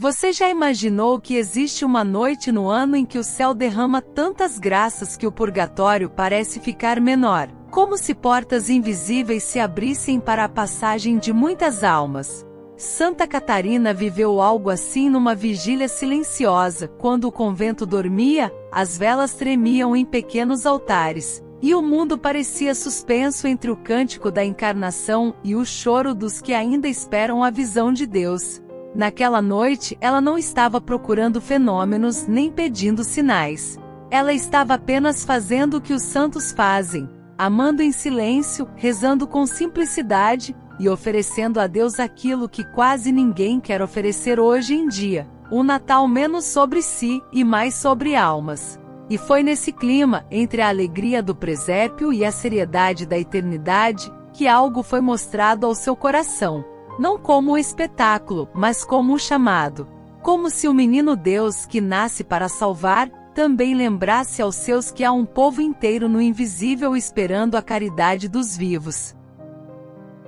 Você já imaginou que existe uma noite no ano em que o céu derrama tantas graças que o purgatório parece ficar menor, como se portas invisíveis se abrissem para a passagem de muitas almas? Santa Catarina viveu algo assim numa vigília silenciosa. Quando o convento dormia, as velas tremiam em pequenos altares, e o mundo parecia suspenso entre o cântico da encarnação e o choro dos que ainda esperam a visão de Deus. Naquela noite, ela não estava procurando fenômenos nem pedindo sinais. Ela estava apenas fazendo o que os santos fazem, amando em silêncio, rezando com simplicidade e oferecendo a Deus aquilo que quase ninguém quer oferecer hoje em dia: um Natal menos sobre si e mais sobre almas. E foi nesse clima, entre a alegria do presépio e a seriedade da eternidade, que algo foi mostrado ao seu coração. Não como um espetáculo, mas como um chamado. Como se o menino Deus que nasce para salvar, também lembrasse aos seus que há um povo inteiro no invisível esperando a caridade dos vivos.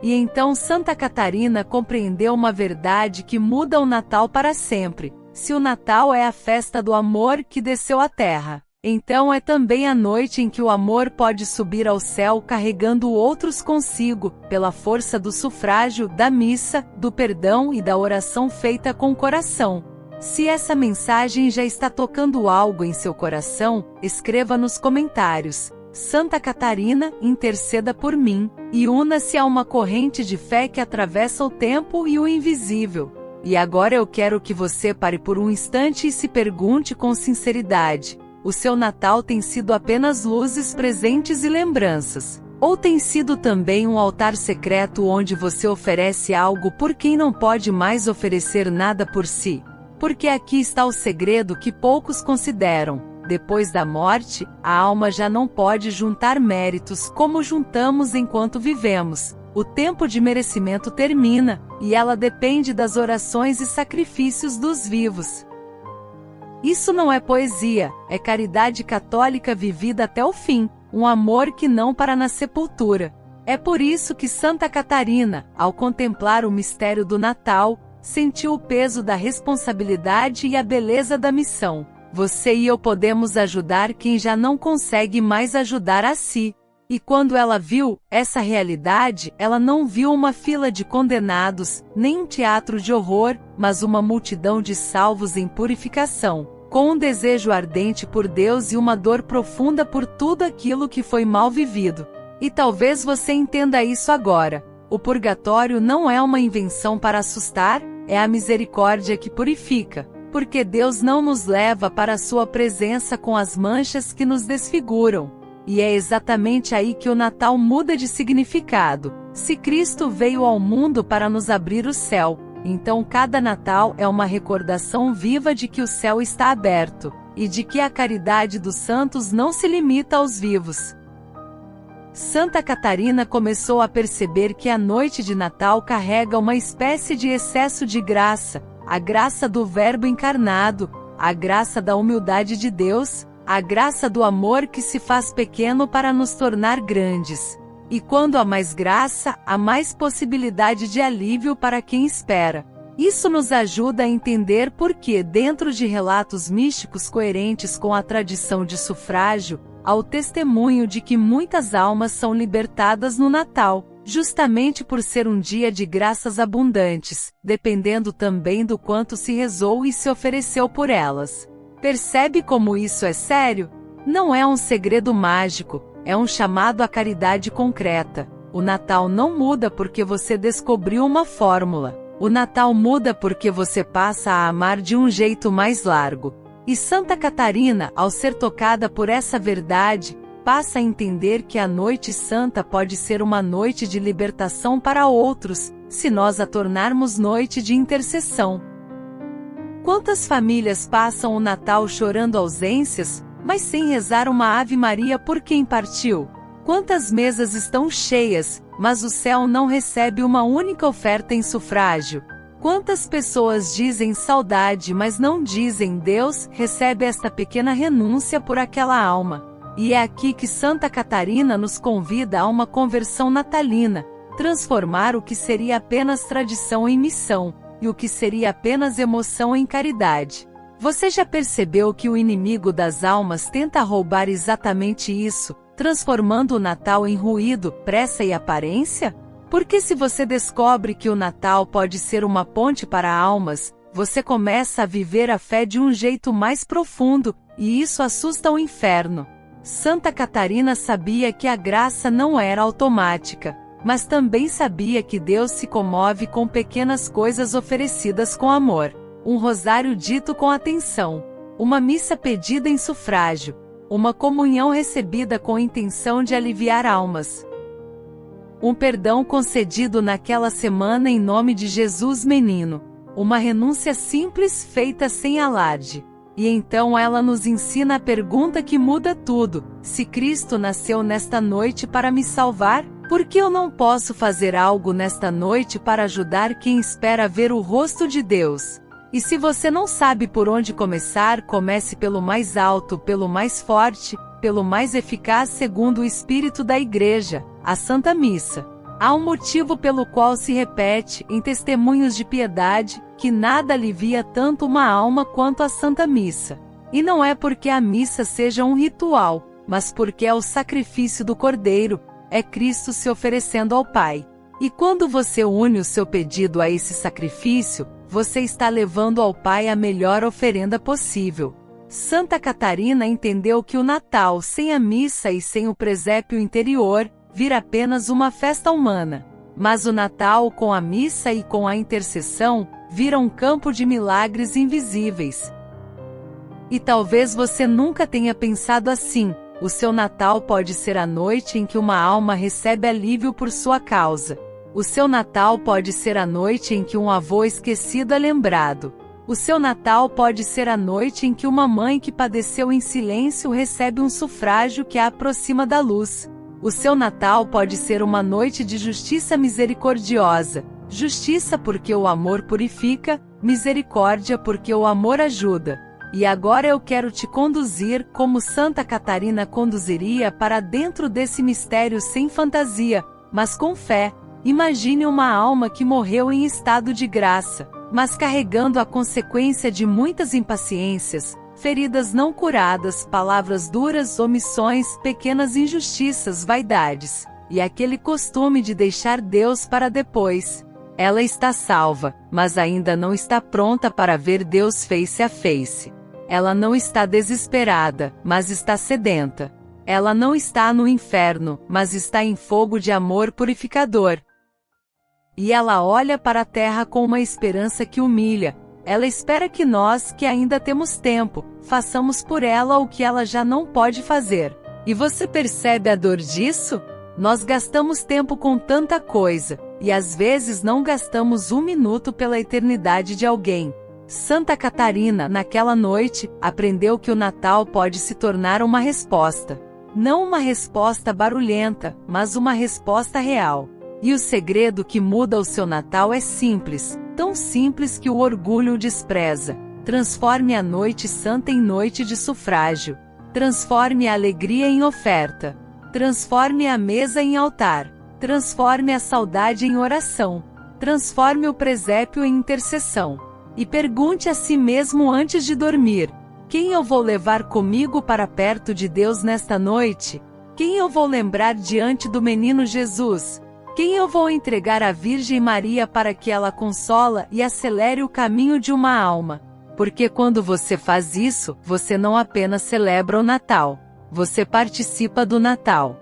E então Santa Catarina compreendeu uma verdade que muda o Natal para sempre. Se o Natal é a festa do amor que desceu à terra, então é também a noite em que o amor pode subir ao céu carregando outros consigo, pela força do sufrágio, da missa, do perdão e da oração feita com o coração. Se essa mensagem já está tocando algo em seu coração, escreva nos comentários: Santa Catarina, interceda por mim, e una-se a uma corrente de fé que atravessa o tempo e o invisível. E agora eu quero que você pare por um instante e se pergunte com sinceridade: o seu Natal tem sido apenas luzes, presentes e lembranças? Ou tem sido também um altar secreto onde você oferece algo por quem não pode mais oferecer nada por si? Porque aqui está o segredo que poucos consideram: depois da morte, a alma já não pode juntar méritos como juntamos enquanto vivemos. O tempo de merecimento termina, e ela depende das orações e sacrifícios dos vivos. Isso não é poesia, é caridade católica vivida até o fim, um amor que não para na sepultura. É por isso que Santa Catarina, ao contemplar o mistério do Natal, sentiu o peso da responsabilidade e a beleza da missão. Você e eu podemos ajudar quem já não consegue mais ajudar a si. E quando ela viu essa realidade, ela não viu uma fila de condenados, nem um teatro de horror, mas uma multidão de salvos em purificação, com um desejo ardente por Deus e uma dor profunda por tudo aquilo que foi mal vivido. E talvez você entenda isso agora: o purgatório não é uma invenção para assustar, é a misericórdia que purifica. Porque Deus não nos leva para a sua presença com as manchas que nos desfiguram. E é exatamente aí que o Natal muda de significado. Se Cristo veio ao mundo para nos abrir o céu, então cada Natal é uma recordação viva de que o céu está aberto, e de que a caridade dos santos não se limita aos vivos. Santa Catarina começou a perceber que a noite de Natal carrega uma espécie de excesso de graça, a graça do Verbo encarnado, a graça da humildade de Deus, a graça do amor que se faz pequeno para nos tornar grandes. E quando há mais graça, há mais possibilidade de alívio para quem espera. Isso nos ajuda a entender por que, dentro de relatos místicos coerentes com a tradição de sufrágio, há o testemunho de que muitas almas são libertadas no Natal, justamente por ser um dia de graças abundantes, dependendo também do quanto se rezou e se ofereceu por elas. Percebe como isso é sério? Não é um segredo mágico, é um chamado à caridade concreta. O Natal não muda porque você descobriu uma fórmula. O Natal muda porque você passa a amar de um jeito mais largo. E Santa Catarina, ao ser tocada por essa verdade, passa a entender que a Noite Santa pode ser uma noite de libertação para outros, se nós a tornarmos noite de intercessão. Quantas famílias passam o Natal chorando ausências, mas sem rezar uma Ave Maria por quem partiu? Quantas mesas estão cheias, mas o céu não recebe uma única oferta em sufrágio? Quantas pessoas dizem saudade, mas não dizem Deus recebe esta pequena renúncia por aquela alma? E é aqui que Santa Catarina nos convida a uma conversão natalina, transformar o que seria apenas tradição em missão. e o que seria apenas emoção em caridade. Você já percebeu que o inimigo das almas tenta roubar exatamente isso, transformando o Natal em ruído, pressa e aparência? Porque se você descobre que o Natal pode ser uma ponte para almas, você começa a viver a fé de um jeito mais profundo, e isso assusta o inferno. Santa Catarina sabia que a graça não era automática, mas também sabia que Deus se comove com pequenas coisas oferecidas com amor. Um rosário dito com atenção, uma missa pedida em sufrágio, uma comunhão recebida com intenção de aliviar almas. Um perdão concedido naquela semana em nome de Jesus menino. Uma renúncia simples feita sem alarde. E então ela nos ensina a pergunta que muda tudo: se Cristo nasceu nesta noite para me salvar, por que eu não posso fazer algo nesta noite para ajudar quem espera ver o rosto de Deus? E se você não sabe por onde começar, comece pelo mais alto, pelo mais forte, pelo mais eficaz segundo o Espírito da Igreja, a Santa Missa. Há um motivo pelo qual se repete, em testemunhos de piedade, que nada alivia tanto uma alma quanto a Santa Missa. E não é porque a missa seja um ritual, mas porque é o sacrifício do Cordeiro, é Cristo se oferecendo ao Pai. E quando você une o seu pedido a esse sacrifício, você está levando ao Pai a melhor oferenda possível. Santa Catarina entendeu que o Natal sem a missa e sem o presépio interior vira apenas uma festa humana. Mas o Natal com a missa e com a intercessão vira um campo de milagres invisíveis. E talvez você nunca tenha pensado assim: o seu Natal pode ser a noite em que uma alma recebe alívio por sua causa. O seu Natal pode ser a noite em que um avô esquecido é lembrado. O seu Natal pode ser a noite em que uma mãe que padeceu em silêncio recebe um sufrágio que a aproxima da luz. O seu Natal pode ser uma noite de justiça misericordiosa. Justiça porque o amor purifica, misericórdia porque o amor ajuda. E agora eu quero te conduzir, como Santa Catarina conduziria, para dentro desse mistério sem fantasia, mas com fé. Imagine uma alma que morreu em estado de graça, mas carregando a consequência de muitas impaciências, feridas não curadas, palavras duras, omissões, pequenas injustiças, vaidades, e aquele costume de deixar Deus para depois. Ela está salva, mas ainda não está pronta para ver Deus face a face. Ela não está desesperada, mas está sedenta. Ela não está no inferno, mas está em fogo de amor purificador. E ela olha para a terra com uma esperança que humilha. Ela espera que nós, que ainda temos tempo, façamos por ela o que ela já não pode fazer. E você percebe a dor disso? Nós gastamos tempo com tanta coisa, e às vezes não gastamos um minuto pela eternidade de alguém. Santa Catarina, naquela noite, aprendeu que o Natal pode se tornar uma resposta. Não uma resposta barulhenta, mas uma resposta real. E o segredo que muda o seu Natal é simples, tão simples que o orgulho o despreza. Transforme a noite santa em noite de sufrágio. Transforme a alegria em oferta. Transforme a mesa em altar. Transforme a saudade em oração. Transforme o presépio em intercessão. E pergunte a si mesmo antes de dormir: quem eu vou levar comigo para perto de Deus nesta noite? Quem eu vou lembrar diante do menino Jesus? Quem eu vou entregar à Virgem Maria para que ela consola e acelere o caminho de uma alma? Porque quando você faz isso, você não apenas celebra o Natal, você participa do Natal.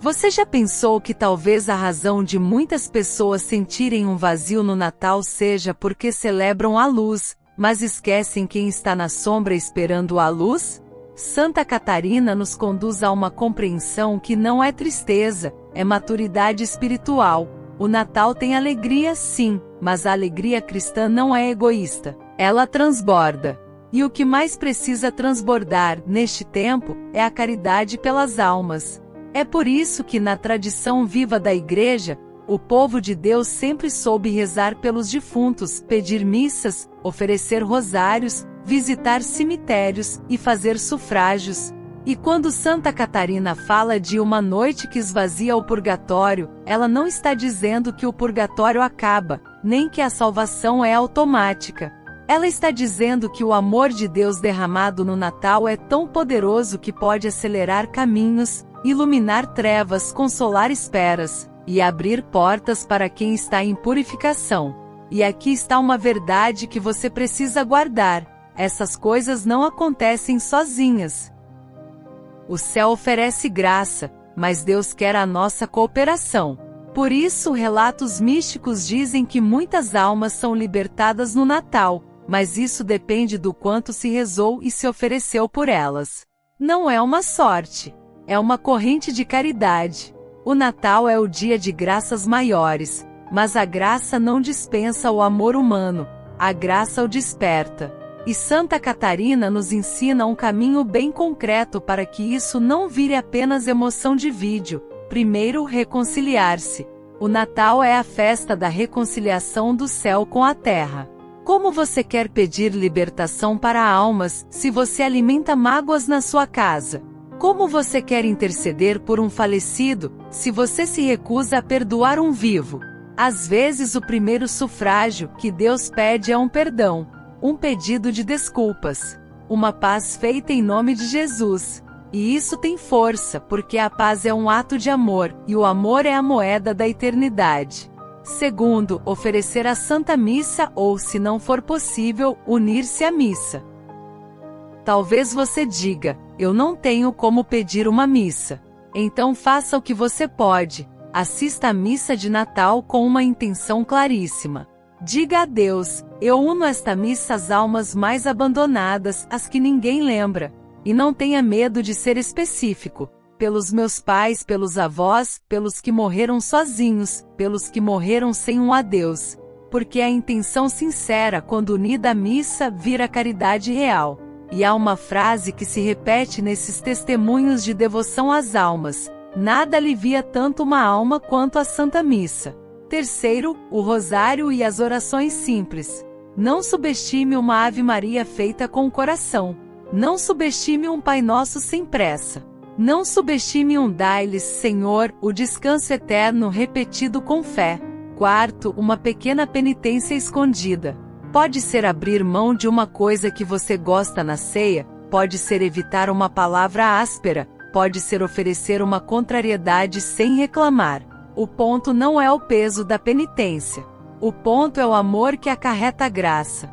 Você já pensou que talvez a razão de muitas pessoas sentirem um vazio no Natal seja porque celebram a luz, mas esquecem quem está na sombra esperando a luz? Santa Catarina nos conduz a uma compreensão que não é tristeza, é maturidade espiritual. O Natal tem alegria, sim, mas a alegria cristã não é egoísta. Ela transborda. E o que mais precisa transbordar, neste tempo, é a caridade pelas almas. É por isso que na tradição viva da Igreja, o povo de Deus sempre soube rezar pelos defuntos, pedir missas, oferecer rosários, visitar cemitérios e fazer sufrágios. E quando Santa Catarina fala de uma noite que esvazia o purgatório, ela não está dizendo que o purgatório acaba, nem que a salvação é automática. Ela está dizendo que o amor de Deus derramado no Natal é tão poderoso que pode acelerar caminhos, iluminar trevas, consolar esperas, e abrir portas para quem está em purificação. E aqui está uma verdade que você precisa guardar: essas coisas não acontecem sozinhas. O céu oferece graça, mas Deus quer a nossa cooperação. Por isso, relatos místicos dizem que muitas almas são libertadas no Natal, mas isso depende do quanto se rezou e se ofereceu por elas. Não é uma sorte, é uma corrente de caridade. O Natal é o dia de graças maiores, mas a graça não dispensa o amor humano, a graça o desperta. E Santa Catarina nos ensina um caminho bem concreto para que isso não vire apenas emoção de vídeo. Primeiro, reconciliar-se. O Natal é a festa da reconciliação do céu com a terra. Como você quer pedir libertação para almas, se você alimenta mágoas na sua casa? Como você quer interceder por um falecido, se você se recusa a perdoar um vivo? Às vezes o primeiro sufrágio que Deus pede é um perdão. Um pedido de desculpas, uma paz feita em nome de Jesus. E isso tem força, porque a paz é um ato de amor, e o amor é a moeda da eternidade. Segundo, oferecer a Santa Missa ou, se não for possível, unir-se à missa. Talvez você diga: eu não tenho como pedir uma missa. Então faça o que você pode. Assista à missa de Natal com uma intenção claríssima. Diga a Deus: eu uno esta missa às almas mais abandonadas, as que ninguém lembra. E não tenha medo de ser específico. Pelos meus pais, pelos avós, pelos que morreram sozinhos, pelos que morreram sem um adeus. Porque a intenção sincera, quando unida à missa, vira caridade real. E há uma frase que se repete nesses testemunhos de devoção às almas: nada alivia tanto uma alma quanto a Santa Missa. Terceiro, o rosário e as orações simples. Não subestime uma Ave Maria feita com o coração. Não subestime um Pai Nosso sem pressa. Não subestime um Dai-lhes, Senhor, o descanso eterno repetido com fé. Quarto, uma pequena penitência escondida. Pode ser abrir mão de uma coisa que você gosta na ceia, pode ser evitar uma palavra áspera, pode ser oferecer uma contrariedade sem reclamar. O ponto não é o peso da penitência. O ponto é o amor que acarreta a graça.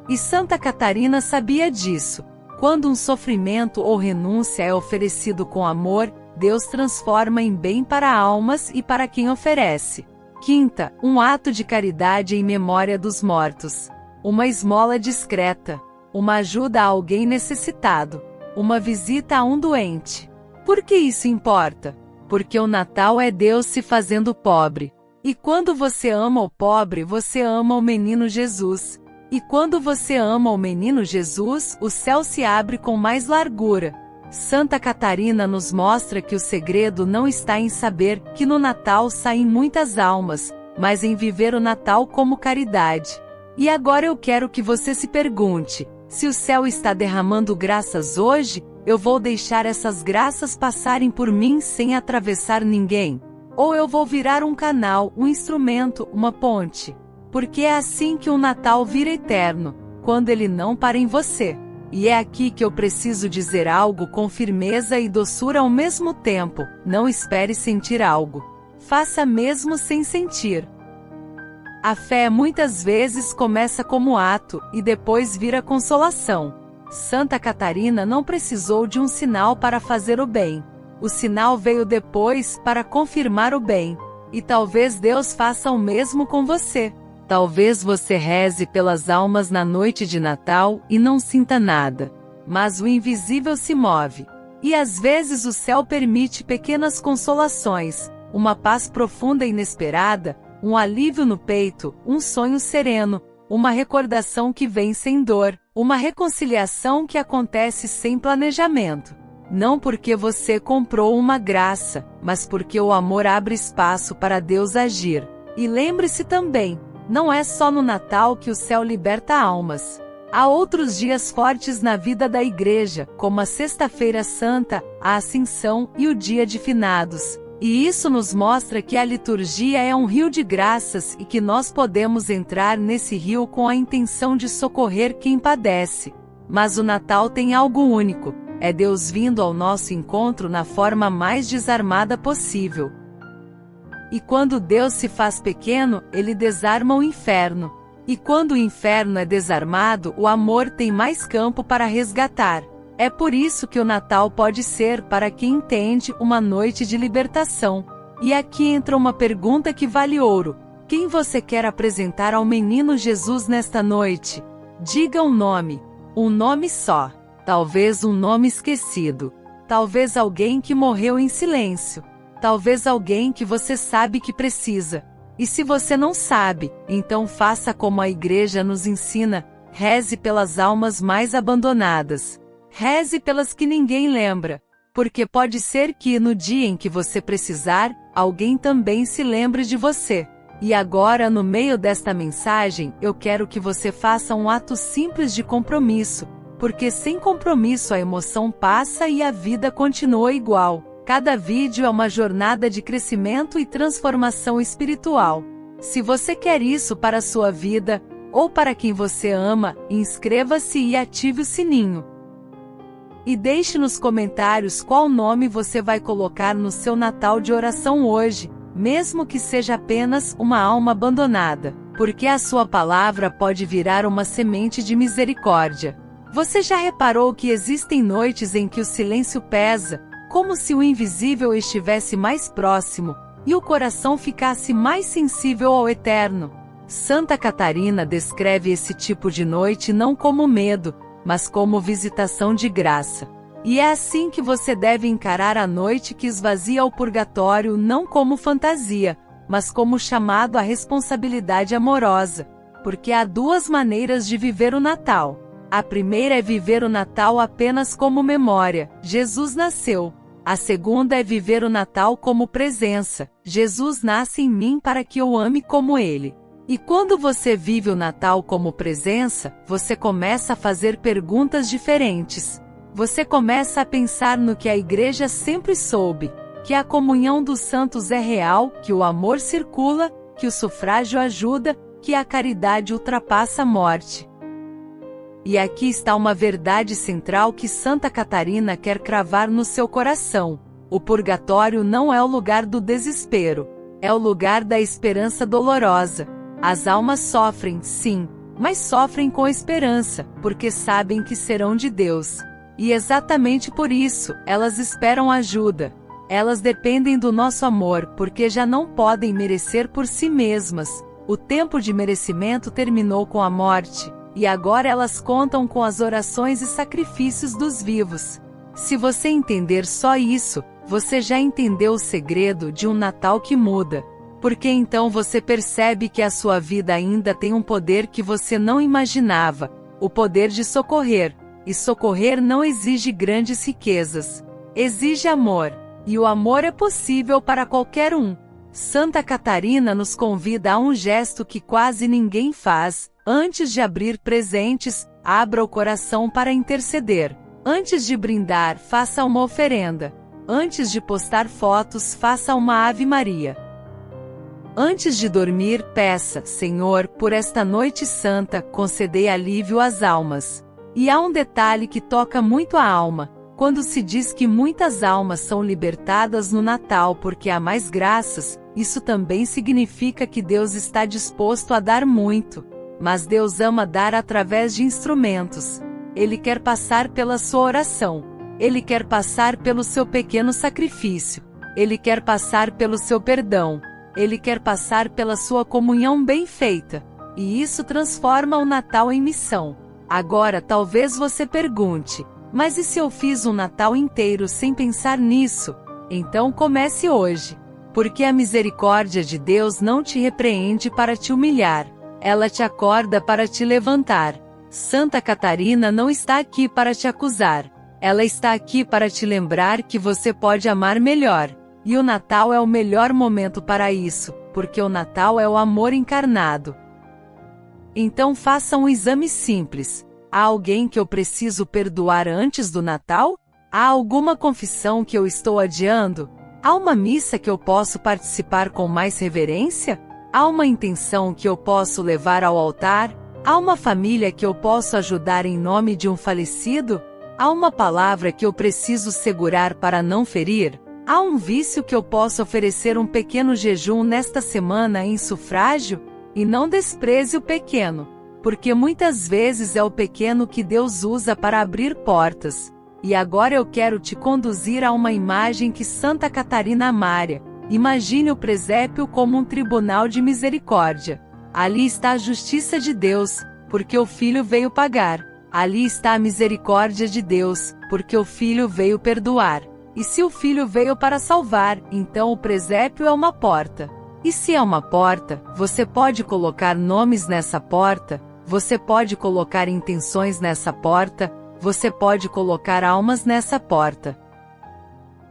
E Santa Catarina sabia disso. Quando um sofrimento ou renúncia é oferecido com amor, Deus transforma em bem para almas e para quem oferece. Quinta, um ato de caridade em memória dos mortos. Uma esmola discreta. Uma ajuda a alguém necessitado. Uma visita a um doente. Por que isso importa? Porque o Natal é Deus se fazendo pobre. E quando você ama o pobre, você ama o menino Jesus. E quando você ama o menino Jesus, o céu se abre com mais largura. Santa Catarina nos mostra que o segredo não está em saber que no Natal saem muitas almas, mas em viver o Natal como caridade. E agora eu quero que você se pergunte: se o céu está derramando graças hoje, eu vou deixar essas graças passarem por mim sem atravessar ninguém? Ou eu vou virar um canal, um instrumento, uma ponte? Porque é assim que o Natal vira eterno, quando ele não para em você. E é aqui que eu preciso dizer algo com firmeza e doçura ao mesmo tempo: não espere sentir algo. Faça mesmo sem sentir. A fé muitas vezes começa como ato, e depois vira consolação. Santa Catarina não precisou de um sinal para fazer o bem. O sinal veio depois para confirmar o bem. E talvez Deus faça o mesmo com você. Talvez você reze pelas almas na noite de Natal e não sinta nada. Mas o invisível se move. E às vezes o céu permite pequenas consolações, uma paz profunda e inesperada, um alívio no peito, um sonho sereno, uma recordação que vem sem dor, uma reconciliação que acontece sem planejamento. Não porque você comprou uma graça, mas porque o amor abre espaço para Deus agir. E lembre-se também: não é só no Natal que o céu liberta almas. Há outros dias fortes na vida da igreja, como a Sexta-feira Santa, a Ascensão e o Dia de Finados. E isso nos mostra que a liturgia é um rio de graças e que nós podemos entrar nesse rio com a intenção de socorrer quem padece. Mas o Natal tem algo único: é Deus vindo ao nosso encontro na forma mais desarmada possível. E quando Deus se faz pequeno, ele desarma o inferno. E quando o inferno é desarmado, o amor tem mais campo para resgatar. É por isso que o Natal pode ser, para quem entende, uma noite de libertação. E aqui entra uma pergunta que vale ouro: quem você quer apresentar ao menino Jesus nesta noite? Diga um nome só. Talvez um nome esquecido. Talvez alguém que morreu em silêncio. Talvez alguém que você sabe que precisa. E se você não sabe, então faça como a igreja nos ensina: reze pelas almas mais abandonadas. Reze pelas que ninguém lembra, porque pode ser que, no dia em que você precisar, alguém também se lembre de você. E agora, no meio desta mensagem, eu quero que você faça um ato simples de compromisso, porque sem compromisso a emoção passa e a vida continua igual. Cada vídeo é uma jornada de crescimento e transformação espiritual. Se você quer isso para a sua vida, ou para quem você ama, inscreva-se e ative o sininho. E deixe nos comentários qual nome você vai colocar no seu Natal de oração hoje, mesmo que seja apenas uma alma abandonada, porque a sua palavra pode virar uma semente de misericórdia. Você já reparou que existem noites em que o silêncio pesa, como se o invisível estivesse mais próximo, e o coração ficasse mais sensível ao eterno? Santa Catarina descreve esse tipo de noite não como medo, mas como visitação de graça. E é assim que você deve encarar a noite que esvazia o purgatório, não como fantasia, mas como chamado à responsabilidade amorosa. Porque há duas maneiras de viver o Natal. A primeira é viver o Natal apenas como memória: Jesus nasceu. A segunda é viver o Natal como presença: Jesus nasce em mim para que eu ame como Ele. E quando você vive o Natal como presença, você começa a fazer perguntas diferentes. Você começa a pensar no que a igreja sempre soube: que a comunhão dos santos é real, que o amor circula, que o sufrágio ajuda, que a caridade ultrapassa a morte. E aqui está uma verdade central que Santa Catarina quer cravar no seu coração: o purgatório não é o lugar do desespero, é o lugar da esperança dolorosa. As almas sofrem, sim, mas sofrem com esperança, porque sabem que serão de Deus. E exatamente por isso, elas esperam ajuda. Elas dependem do nosso amor, porque já não podem merecer por si mesmas. O tempo de merecimento terminou com a morte. E agora elas contam com as orações e sacrifícios dos vivos. Se você entender só isso, você já entendeu o segredo de um Natal que muda. Porque então você percebe que a sua vida ainda tem um poder que você não imaginava: o poder de socorrer. E socorrer não exige grandes riquezas. Exige amor. E o amor é possível para qualquer um. Santa Catarina nos convida a um gesto que quase ninguém faz: antes de abrir presentes, abra o coração para interceder. Antes de brindar, faça uma oferenda. Antes de postar fotos, faça uma Ave Maria. Antes de dormir, peça: Senhor, por esta noite santa, concedei alívio às almas. E há um detalhe que toca muito a alma: quando se diz que muitas almas são libertadas no Natal porque há mais graças, isso também significa que Deus está disposto a dar muito. Mas Deus ama dar através de instrumentos. Ele quer passar pela sua oração. Ele quer passar pelo seu pequeno sacrifício. Ele quer passar pelo seu perdão. Ele quer passar pela sua comunhão bem feita. E isso transforma o Natal em missão. Agora talvez você pergunte: mas e se eu fiz um Natal inteiro sem pensar nisso? Então comece hoje. Porque a misericórdia de Deus não te repreende para te humilhar. Ela te acorda para te levantar. Santa Catarina não está aqui para te acusar. Ela está aqui para te lembrar que você pode amar melhor. E o Natal é o melhor momento para isso, porque o Natal é o amor encarnado. Então faça um exame simples. Há alguém que eu preciso perdoar antes do Natal? Há alguma confissão que eu estou adiando? Há uma missa que eu posso participar com mais reverência? Há uma intenção que eu posso levar ao altar? Há uma família que eu posso ajudar em nome de um falecido? Há uma palavra que eu preciso segurar para não ferir? Há um vício que eu posso oferecer um pequeno jejum nesta semana em sufrágio? E não despreze o pequeno, porque muitas vezes é o pequeno que Deus usa para abrir portas. E agora eu quero te conduzir a uma imagem que Santa Catarina Amária. Imagine o presépio como um tribunal de misericórdia. Ali está a justiça de Deus, porque o Filho veio pagar. Ali está a misericórdia de Deus, porque o Filho veio perdoar. E se o Filho veio para salvar, então o presépio é uma porta. E se é uma porta, você pode colocar nomes nessa porta, você pode colocar intenções nessa porta, você pode colocar almas nessa porta.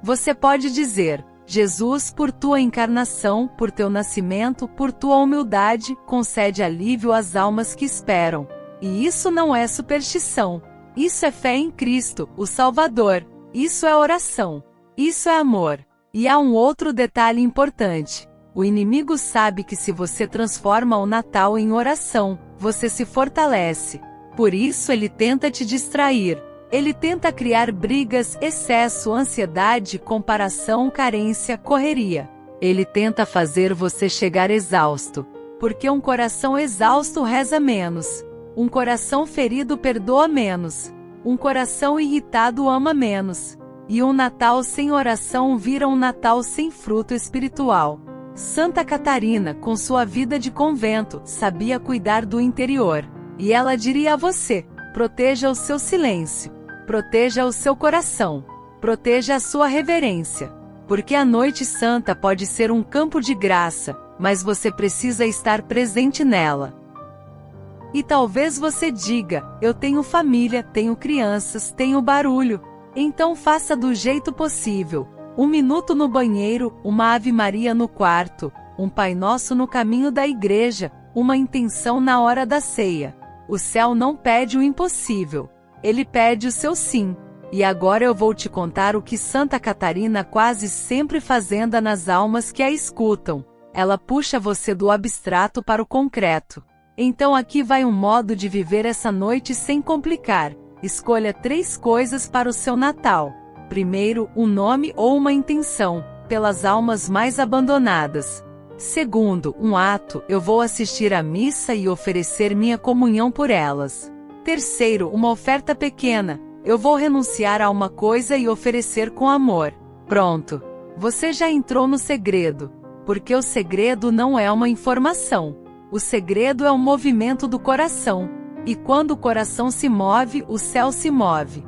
Você pode dizer: Jesus, por tua encarnação, por teu nascimento, por tua humildade, concede alívio às almas que esperam. E isso não é superstição. Isso é fé em Cristo, o Salvador. Isso é oração. Isso é amor. E há um outro detalhe importante. O inimigo sabe que se você transforma o Natal em oração, você se fortalece. Por isso ele tenta te distrair. Ele tenta criar brigas, excesso, ansiedade, comparação, carência, correria. Ele tenta fazer você chegar exausto. Porque um coração exausto reza menos. Um coração ferido perdoa menos. Um coração irritado ama menos. E um Natal sem oração vira um Natal sem fruto espiritual. Santa Catarina, com sua vida de convento, sabia cuidar do interior. E ela diria a você: proteja o seu silêncio. Proteja o seu coração. Proteja a sua reverência. Porque a noite santa pode ser um campo de graça, mas você precisa estar presente nela. E talvez você diga: eu tenho família, tenho crianças, tenho barulho. Então faça do jeito possível. 1 minuto no banheiro, uma Ave Maria no quarto, um Pai Nosso no caminho da igreja, uma intenção na hora da ceia. O céu não pede o impossível. Ele pede o seu sim. E agora eu vou te contar o que Santa Catarina quase sempre fazenda nas almas que a escutam. Ela puxa você do abstrato para o concreto. Então aqui vai um modo de viver essa noite sem complicar. Escolha 3 coisas para o seu Natal. Primeiro, um nome ou uma intenção, pelas almas mais abandonadas. Segundo, um ato, eu vou assistir à missa e oferecer minha comunhão por elas. Terceiro, uma oferta pequena, eu vou renunciar a uma coisa e oferecer com amor. Pronto. Você já entrou no segredo. Porque o segredo não é uma informação. O segredo é o movimento do coração. E quando o coração se move, o céu se move.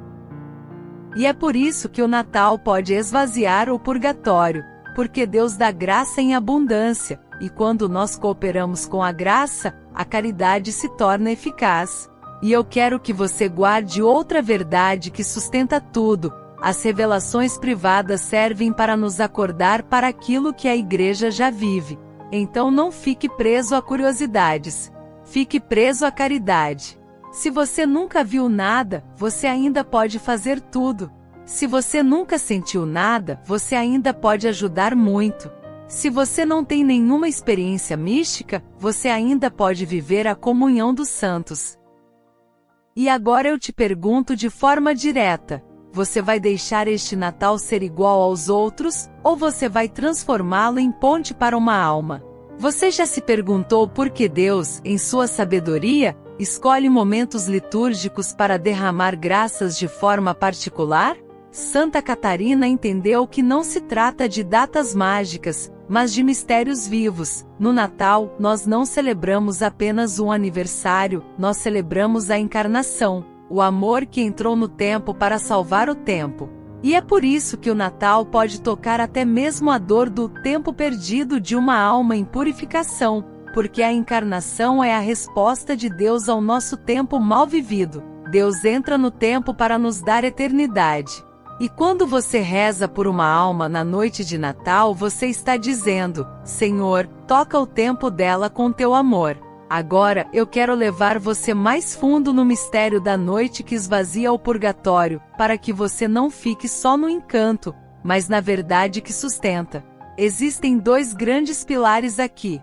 E é por isso que o Natal pode esvaziar o purgatório, porque Deus dá graça em abundância, e quando nós cooperamos com a graça, a caridade se torna eficaz. E eu quero que você guarde outra verdade que sustenta tudo: as revelações privadas servem para nos acordar para aquilo que a Igreja já vive. Então não fique preso a curiosidades. Fique preso à caridade. Se você nunca viu nada, você ainda pode fazer tudo. Se você nunca sentiu nada, você ainda pode ajudar muito. Se você não tem nenhuma experiência mística, você ainda pode viver a comunhão dos santos. E agora eu te pergunto de forma direta: você vai deixar este Natal ser igual aos outros, ou você vai transformá-lo em ponte para uma alma? Você já se perguntou por que Deus, em sua sabedoria, escolhe momentos litúrgicos para derramar graças de forma particular? Santa Catarina entendeu que não se trata de datas mágicas, mas de mistérios vivos. No Natal, nós não celebramos apenas um aniversário, nós celebramos a encarnação, o amor que entrou no tempo para salvar o tempo. E é por isso que o Natal pode tocar até mesmo a dor do tempo perdido de uma alma em purificação, porque a encarnação é a resposta de Deus ao nosso tempo mal vivido. Deus entra no tempo para nos dar eternidade. E quando você reza por uma alma na noite de Natal, você está dizendo: Senhor, toca o tempo dela com teu amor. Agora, eu quero levar você mais fundo no mistério da noite que esvazia o purgatório, para que você não fique só no encanto, mas na verdade que sustenta. Existem dois grandes pilares aqui.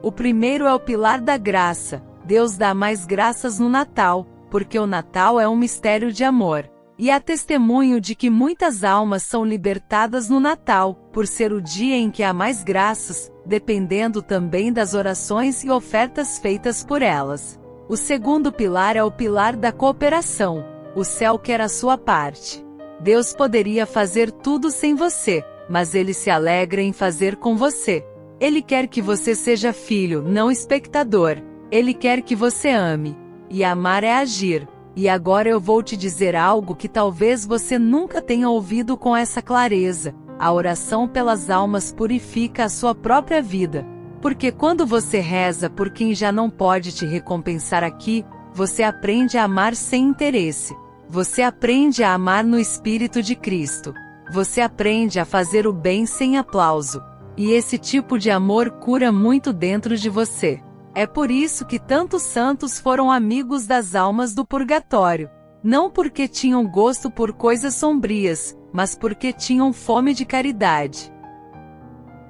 O primeiro é o pilar da graça. Deus dá mais graças no Natal, porque o Natal é um mistério de amor. E há testemunho de que muitas almas são libertadas no Natal, por ser o dia em que há mais graças, dependendo também das orações e ofertas feitas por elas. O segundo pilar é o pilar da cooperação. O céu quer a sua parte. Deus poderia fazer tudo sem você, mas Ele se alegra em fazer com você. Ele quer que você seja filho, não espectador. Ele quer que você ame. E amar é agir. E agora eu vou te dizer algo que talvez você nunca tenha ouvido com essa clareza. A oração pelas almas purifica a sua própria vida. Porque quando você reza por quem já não pode te recompensar aqui, você aprende a amar sem interesse. Você aprende a amar no Espírito de Cristo. Você aprende a fazer o bem sem aplauso. E esse tipo de amor cura muito dentro de você. É por isso que tantos santos foram amigos das almas do purgatório. Não porque tinham gosto por coisas sombrias, mas porque tinham fome de caridade.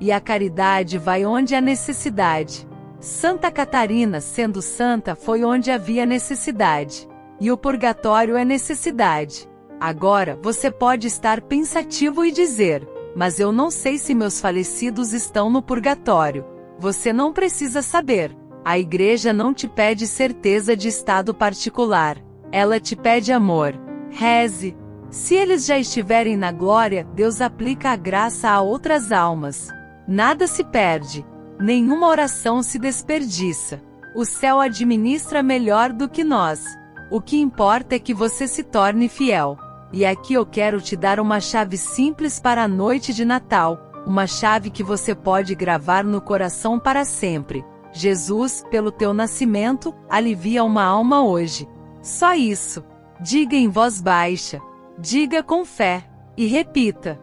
E a caridade vai onde há necessidade. Santa Catarina, sendo santa, foi onde havia necessidade. E o purgatório é necessidade. Agora, você pode estar pensativo e dizer: mas eu não sei se meus falecidos estão no purgatório. Você não precisa saber. A igreja não te pede certeza de estado particular. Ela te pede amor. Reze. Se eles já estiverem na glória, Deus aplica a graça a outras almas. Nada se perde. Nenhuma oração se desperdiça. O céu administra melhor do que nós. O que importa é que você se torne fiel. E aqui eu quero te dar uma chave simples para a noite de Natal. Uma chave que você pode gravar no coração para sempre. Jesus, pelo teu nascimento, alivia uma alma hoje. Só isso. Diga em voz baixa. Diga com fé. E repita.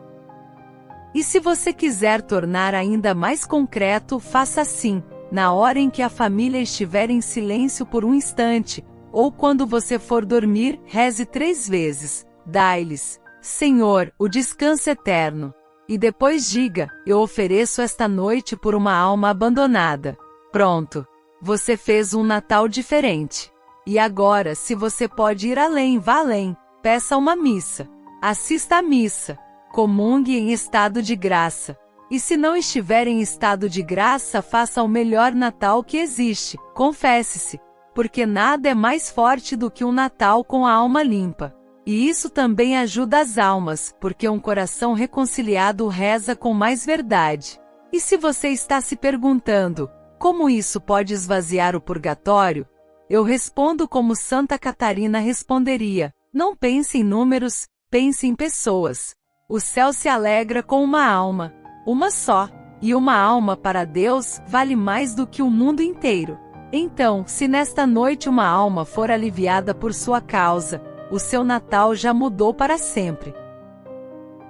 E se você quiser tornar ainda mais concreto, faça assim. Na hora em que a família estiver em silêncio por um instante, ou quando você for dormir, reze 3 vezes. Dai-lhes, Senhor, o descanso eterno. E depois diga: eu ofereço esta noite por uma alma abandonada. Pronto. Você fez um Natal diferente. E agora, se você pode ir além, vá além. Peça uma missa. Assista à missa. Comungue em estado de graça. E se não estiver em estado de graça, faça o melhor Natal que existe. Confesse-se. Porque nada é mais forte do que um Natal com a alma limpa. E isso também ajuda as almas, porque um coração reconciliado reza com mais verdade. E se você está se perguntando: como isso pode esvaziar o purgatório? Eu respondo como Santa Catarina responderia: não pense em números, pense em pessoas. O céu se alegra com uma alma, uma só, e uma alma para Deus vale mais do que o mundo inteiro. Então, se nesta noite uma alma for aliviada por sua causa, o seu Natal já mudou para sempre.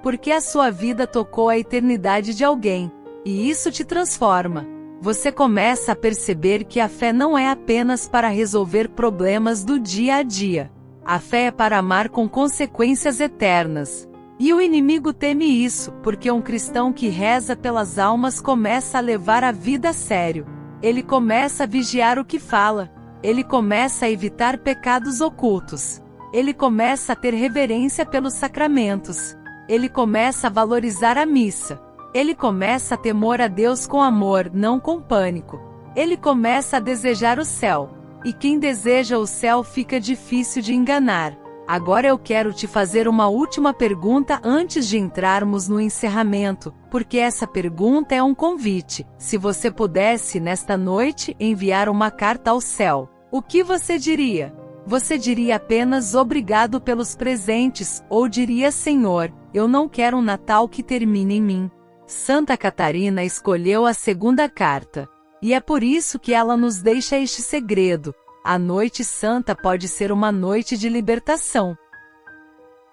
Porque a sua vida tocou a eternidade de alguém, e isso te transforma. Você começa a perceber que a fé não é apenas para resolver problemas do dia a dia. A fé é para amar com consequências eternas. E o inimigo teme isso, porque um cristão que reza pelas almas começa a levar a vida a sério. Ele começa a vigiar o que fala. Ele começa a evitar pecados ocultos. Ele começa a ter reverência pelos sacramentos. Ele começa a valorizar a missa. Ele começa a temor a Deus com amor, não com pânico. Ele começa a desejar o céu. E quem deseja o céu fica difícil de enganar. Agora eu quero te fazer uma última pergunta antes de entrarmos no encerramento, porque essa pergunta é um convite. Se você pudesse, nesta noite, enviar uma carta ao céu, o que você diria? Você diria apenas obrigado pelos presentes, ou diria: Senhor, eu não quero um Natal que termine em mim. Santa Catarina escolheu a segunda carta. E é por isso que ela nos deixa este segredo. A noite santa pode ser uma noite de libertação.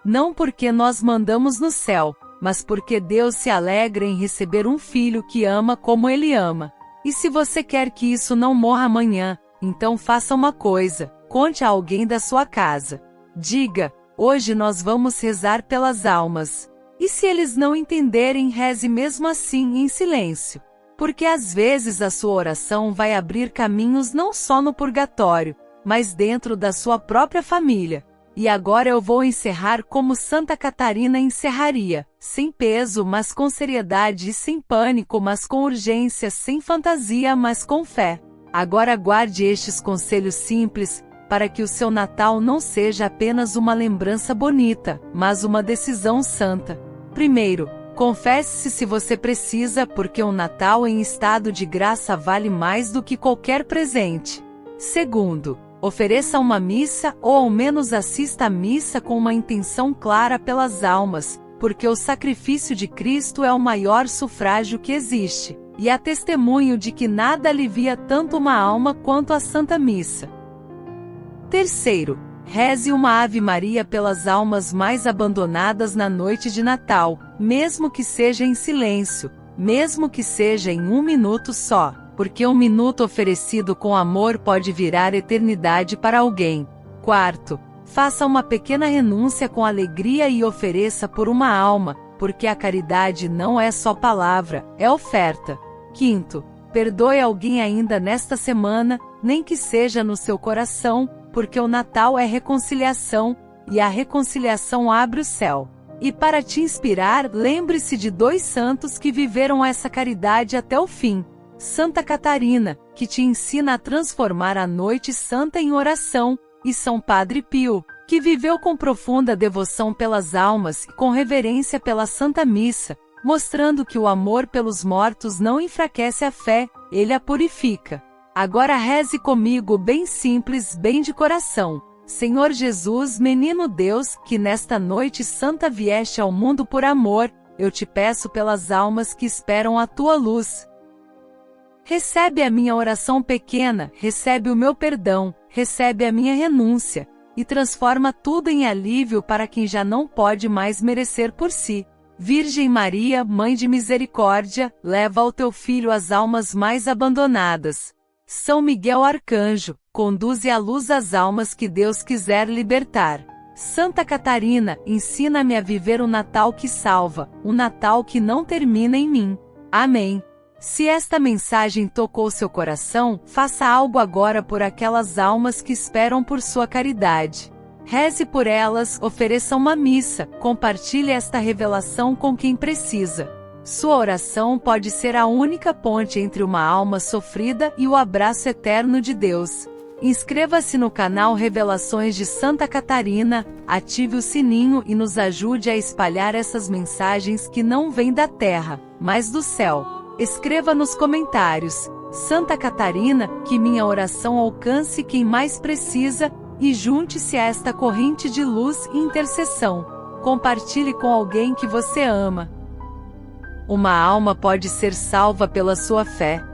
Não porque nós mandamos no céu, mas porque Deus se alegra em receber um filho que ama como Ele ama. E se você quer que isso não morra amanhã, então faça uma coisa: conte a alguém da sua casa. Diga: hoje nós vamos rezar pelas almas. E se eles não entenderem, reze mesmo assim em silêncio. Porque às vezes a sua oração vai abrir caminhos não só no purgatório, mas dentro da sua própria família. E agora eu vou encerrar como Santa Catarina encerraria: sem peso, mas com seriedade, e sem pânico, mas com urgência, sem fantasia, mas com fé. Agora guarde estes conselhos simples, para que o seu Natal não seja apenas uma lembrança bonita, mas uma decisão santa. Primeiro, confesse-se se você precisa, porque um Natal em estado de graça vale mais do que qualquer presente. Segundo, ofereça uma missa, ou ao menos assista à missa com uma intenção clara pelas almas, porque o sacrifício de Cristo é o maior sufrágio que existe, e há testemunho de que nada alivia tanto uma alma quanto a Santa Missa. Terceiro, reze uma Ave Maria pelas almas mais abandonadas na noite de Natal, mesmo que seja em silêncio, mesmo que seja em 1 minuto só, porque 1 minuto oferecido com amor pode virar eternidade para alguém. Quarto, faça uma pequena renúncia com alegria e ofereça por uma alma, porque a caridade não é só palavra, é oferta. Quinto, perdoe alguém ainda nesta semana, nem que seja no seu coração, porque o Natal é reconciliação, e a reconciliação abre o céu. E para te inspirar, lembre-se de 2 santos que viveram essa caridade até o fim. Santa Catarina, que te ensina a transformar a noite santa em oração, e São Padre Pio, que viveu com profunda devoção pelas almas e com reverência pela Santa Missa, mostrando que o amor pelos mortos não enfraquece a fé, ele a purifica. Agora reze comigo bem simples, bem de coração. Senhor Jesus, menino Deus, que nesta noite santa vieste ao mundo por amor, eu te peço pelas almas que esperam a tua luz. Recebe a minha oração pequena, recebe o meu perdão, recebe a minha renúncia, e transforma tudo em alívio para quem já não pode mais merecer por si. Virgem Maria, Mãe de Misericórdia, leva ao teu filho as almas mais abandonadas. São Miguel Arcanjo, conduze à luz as almas que Deus quiser libertar. Santa Catarina, ensina-me a viver o Natal que salva, um Natal que não termina em mim. Amém. Se esta mensagem tocou seu coração, faça algo agora por aquelas almas que esperam por sua caridade. Reze por elas, ofereça uma missa, compartilhe esta revelação com quem precisa. Sua oração pode ser a única ponte entre uma alma sofrida e o abraço eterno de Deus. Inscreva-se no canal Revelações de Santa Catarina, ative o sininho e nos ajude a espalhar essas mensagens que não vêm da terra, mas do céu. Escreva nos comentários: Santa Catarina, que minha oração alcance quem mais precisa, e junte-se a esta corrente de luz e intercessão. Compartilhe com alguém que você ama. Uma alma pode ser salva pela sua fé.